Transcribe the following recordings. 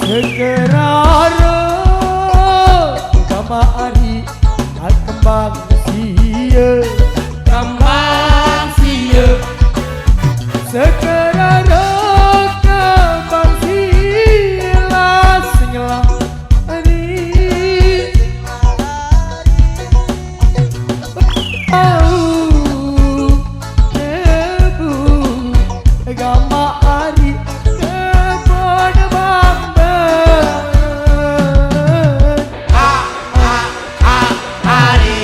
Sekerara kamari kembang sia sekerara kembang sia senyela hari debu gama hari kebon bamben hari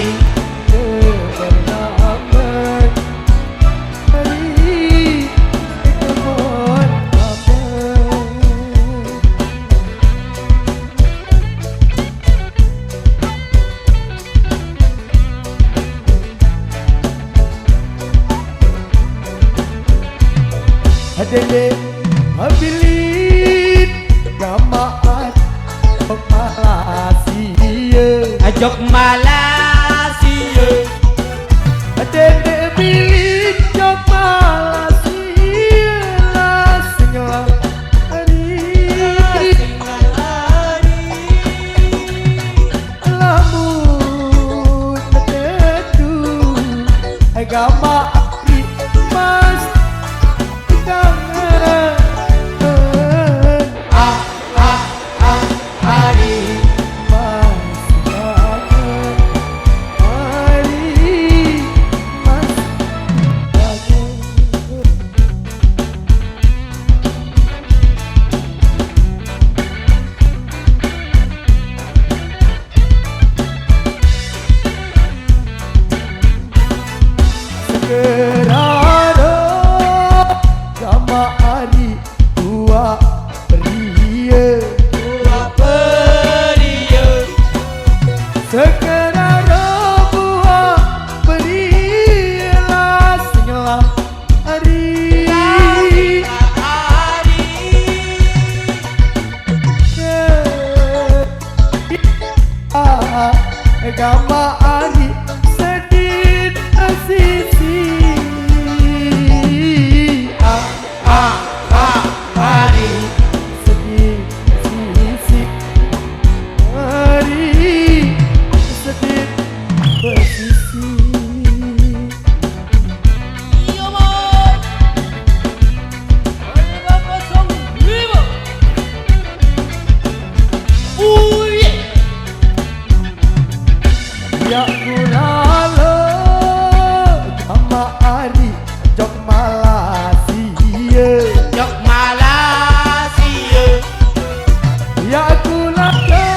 kebon bamben hari kebon bamben adele habilit gamaat pemalasia ajok Malaysia adele bilit jok malasia lah senyela hari lamun tetu agama abdi mas kangen hari mas kangen hari mas kangen sekerara sama hari tua pria sekerara buah pria lah senyela hari gama hari sedih sisi hari sedih sisi hari sedih bersisi iya boy 505 ya gulala sama hari jok malasia jok Malaysia ya gulala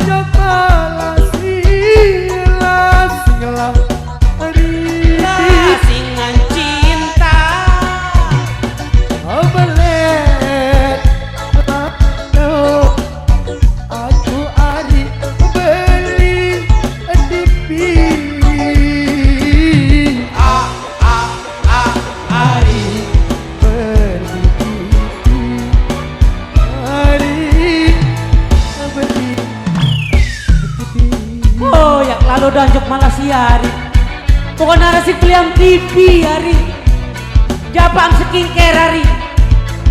jok malasia lah senyela hari singan cinta belet aku hari beli TV hari beli TV Oh, yang lalu danjok Malaysia hari. Pokoknya narasi pilihan TV hari. Japang skincare hari.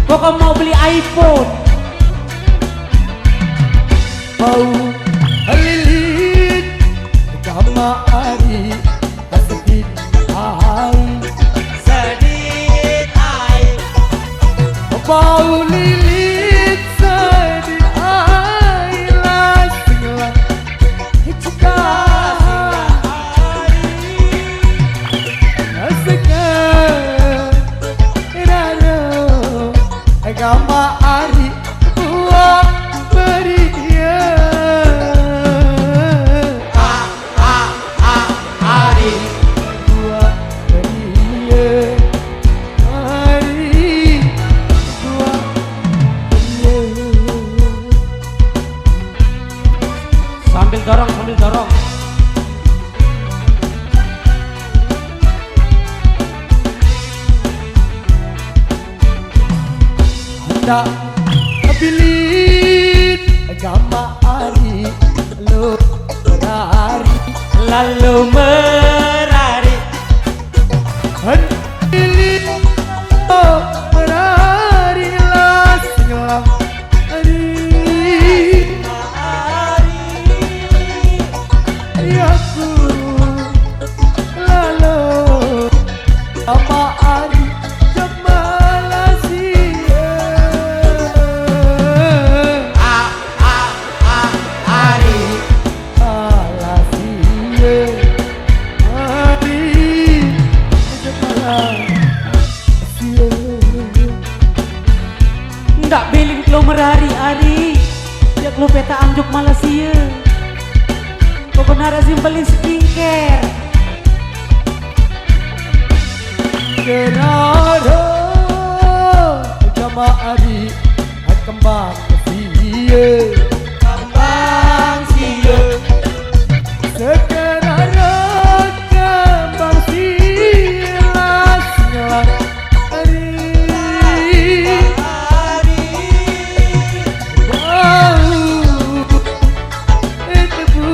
Pokok mau beli iPhone. mau halilit sama hari sedih hai sedih air mau lilit sedih hai lah senyela cita sekarang agama hari buah beri dia hari buah beri dia hari buah beri dia Sambil dorong, sambil dorong. tak bilit agama hari lo berari lalu merari bilit oh berari lah senyela hari agama ari jok Malaysia Ari Malaysia ari jok Malaysia Ndak beling klo merari ari ya klo peta amjuk Malaysia pokok narasi beli skincare Kenara agama ari kembang sia Kembang sia Sekenara kembang silas nyelang ari Ari Wow itu bu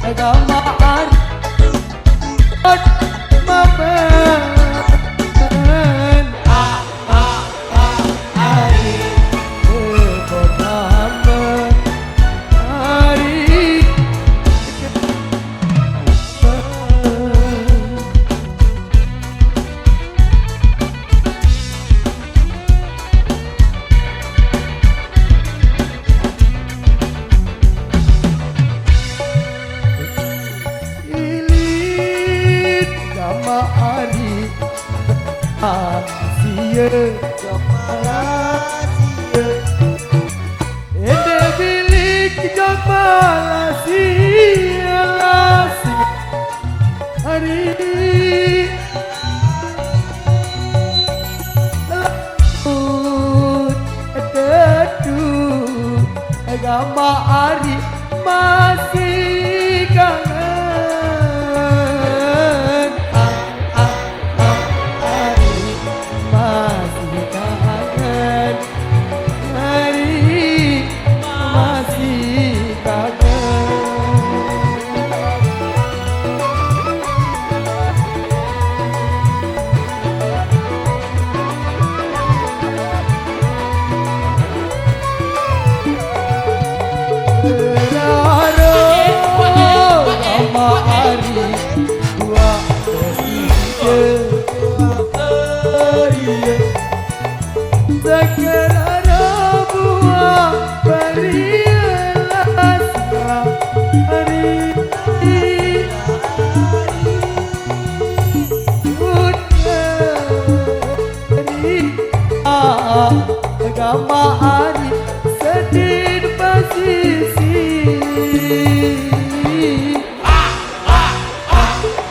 agama ari maben Ari keponakan ari ilit agama ari Malaysia Malaysia ede bilik jok Malaysia Malaysia hari laut tetu agama ari masih kangen hari masih kangen hari masih kangen sama hari dua tiga sekarang buah berilah hari agama hari sedih posisi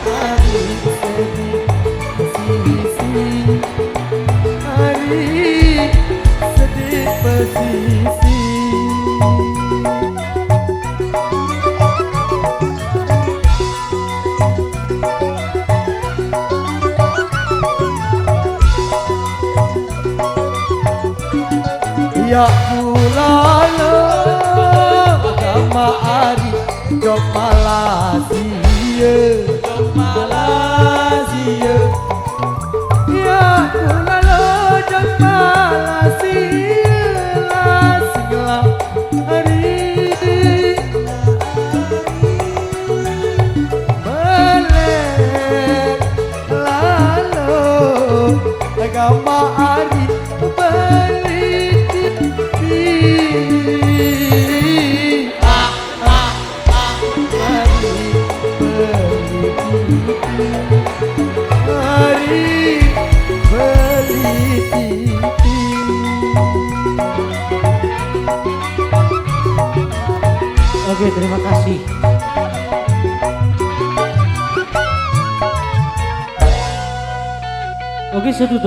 hari sedih posisi hari sedih posisi ya mulala agama ari jok Malaysia Malaysia ya mulala jok Malaysia segala hari belek lalu agama ari Oke, terima kasih. Oke, sudah.